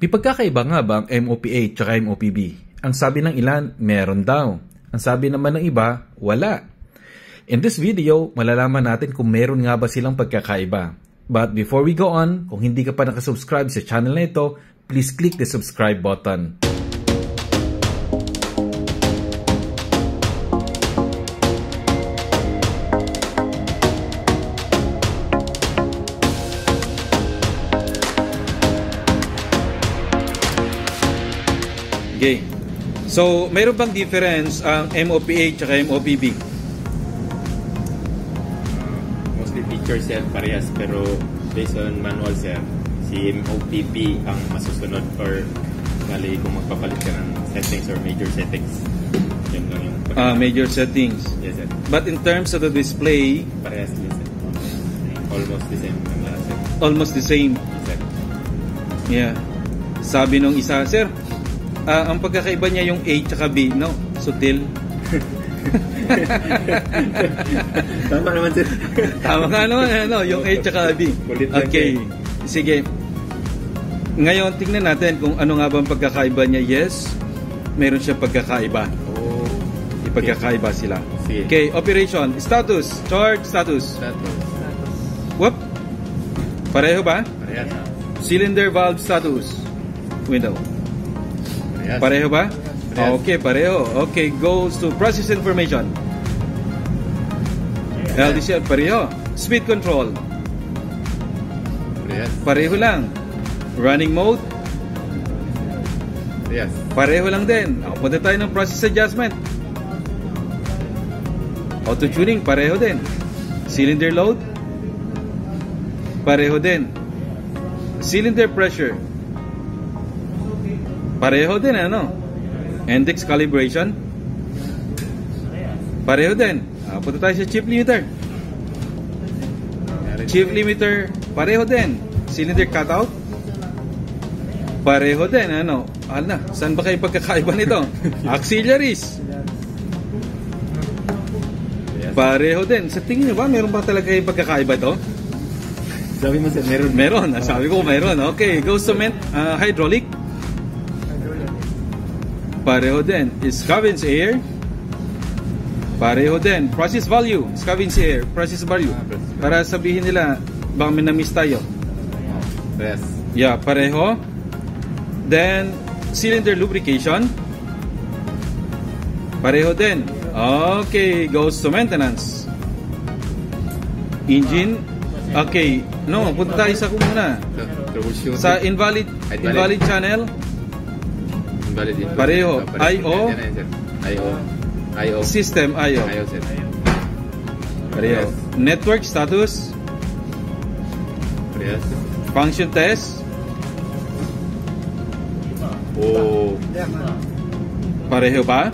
May pagkakaiba nga ba ang MOPA at MOPB? Ang sabi ng ilan, meron daw. Ang sabi naman ng iba, wala. In this video, malalaman natin kung meron nga ba silang pagkakaiba. But before we go on, kung hindi ka pa nakasubscribe sa channel na ito, please click the subscribe button. Okay. So, mayroon bang difference ang MOPA at MOPB? Mostly feature sir, parehas, pero based on manual sir, si MOPB ang masusunod or bali kung magpapalit ka ng settings or major settings. Yun lang yung major settings. Yes sir. But in terms of the display, parehas din sir. Almost the same ang lahat sir. Almost the same. Yes, sir. Yeah. Sabi nung isa, sir, ang pagkakaiba niya yung A tsaka B, no? Sutil. Tama naman sir. Tama nga naman, ano, yung A tsaka B. Okay. Sige. Ngayon, tingnan natin kung ano nga ba ang pagkakaiba niya. Yes, meron siya pagkakaiba. Oh. Ipagkakaiba sila. Sige. Okay, operation. Status. Charge status. Whoop. Pareho ba? Parehas. Cylinder valve status. Window. Parehas. Pareho ba? Parehas. Okay, pareho. Okay, goes to process information. LDCL, pareho. Speed control. Parehas. Pareho lang. Running mode. Parehas. Pareho lang din. Punta tayo ng process adjustment. Auto tuning, pareho din. Cylinder load. Pareho din. Cylinder pressure. Pareho din, ano? Index calibration. Pareho din. Punta tayo sa chip limiter. Chip limiter, pareho din. Cylinder cutout. Pareho din, ano? Ala, saan ba kayo pagkakaiba nito? Auxiliaries. Pareho din. Sa tingin nyo ba, meron ba talaga yung pagkakaiba ito? Sabi mo sir, meron. Meron. Sabi ko meron. Okay, goes to hydraulic. Pareho din. Scavenge air. Pareho din. Process value. Scavenge air. Process value. Para sabihin nila, baka may na-miss tayo. Parehas. Yeah, pareho. Then, cylinder lubrication. Pareho din. Okay, goes to maintenance. Engine. Okay. No, punta tayo sa kumuna. Troubleshooting. Sa invalid channel. Pareho. I/O. I/O. System I/O. I/O sir. Pareho. Network status. Parehas. Function test. Oh. Pareho ba?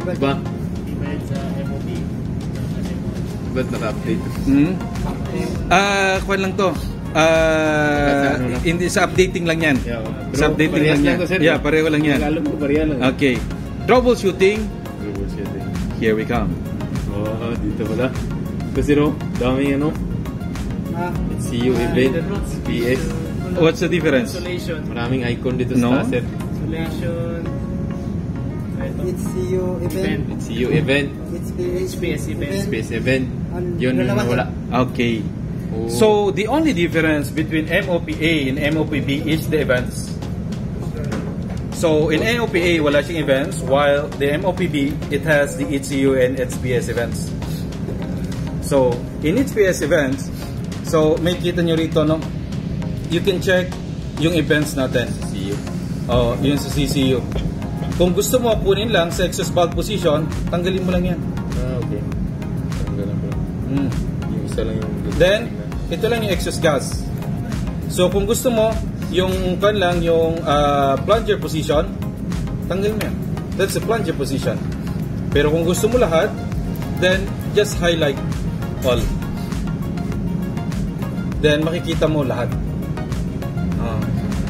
Iba? Ba't naka-update? Kwan lang to. Hindi sa updating lang yan. Yeah, sa updating lang yan. Yeah, pareho lang yan. Alam ko pareho lang. Okay. Troubleshooting. Troubleshooting. Here we come. Oh, dito pala. Kasi no, daming ano. CU event, PS. What's the difference? Maraming icon dito No? sa sir. Isolation. It's CU event. It's CU event, It's PS event. space event. Yun yung nawala. Okay. Oh. So, the only difference between MOPA and MOPB is the events. So, in MOPA, wala siyang events, while the MOPB, it has the HCU and HPS events. So, in HPS events, so, may kita nyo rito, no? You can check yung events natin. CU. Yun sa CCU. Kung gusto mo kunin lang sa exhaust valve position, tanggalin mo lang yan. Okay. Tanggalan ko. Yung isa lang yung... Then, ito lang yung exhaust gas. So, kung gusto mo, yung kan lang, yung plunger position, tanggalin mo yan. That's the plunger position. Pero kung gusto mo lahat, then, just highlight all. Then, makikita mo lahat.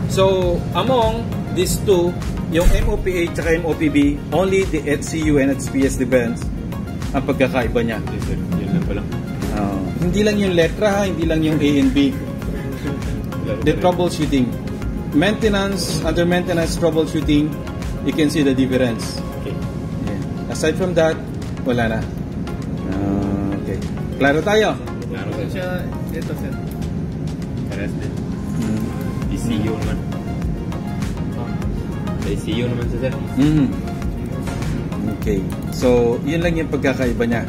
So, among these two, yung MOPA at MOPB, only the HCU and HPS events ang pagkakaiba niya. Yun lang pala. Hindi lang yung letra, hindi lang yung A and B. The troubleshooting. under maintenance troubleshooting, you can see the difference. Okay. Yeah. Aside from that, wala na. Okay. Klaro tayo? Klaro Kung sir. siya, ito sir. Parehas din. ECU naman. Sa ECU naman siya sir. Okay. So, yun lang yung pagkakaiba niya.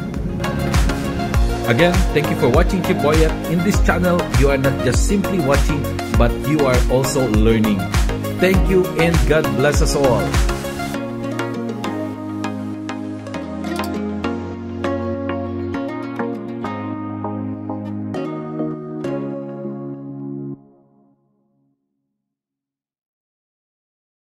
Again, thank you for watching Chiboyet. In this channel, you are not just simply watching, but you are also learning. Thank you and God bless us all.